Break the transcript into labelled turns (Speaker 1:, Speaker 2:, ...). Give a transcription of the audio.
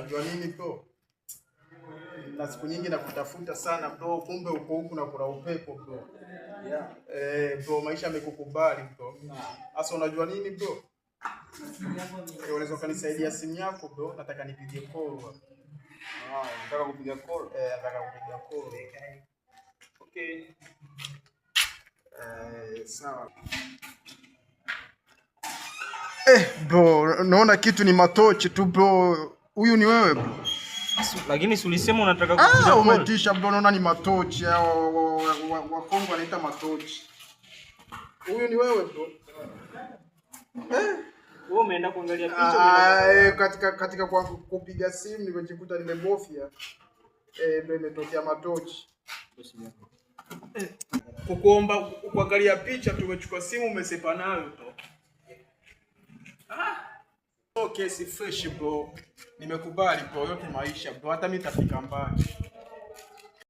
Speaker 1: Unajua nini bro? Na siku nyingi nakutafuta sana bro, kumbe uko huku na kuna upepo bro. Yeah. Bro maisha yamekukubali bro. Sasa unajua nini bro? Unaweza kanisaidia simu yako bro, nataka nipige call.
Speaker 2: Nataka kupiga call.
Speaker 1: Nataka kupiga call.
Speaker 2: Okay.
Speaker 1: Sawa. Bro, naona kitu ni matochi tu bro. Huyu ni wewe bro?
Speaker 2: Lakini si ulisema unataka kupiga call?
Speaker 1: Umetisha bro, naona ni matochi. Wa Kongo wanaita matochi. Huyu ni wewe bro?
Speaker 2: Wewe umeenda kuangalia picha
Speaker 1: katika kwa kupiga simu nimejikuta nimebofya. Ndio imetokea matochi. Kukuomba kuangalia picha tumechukua simu umesepa nayo tu. Okay, si fresh bro. Nimekubali bro, yote maisha bro. Hata mimi nitafika mbali.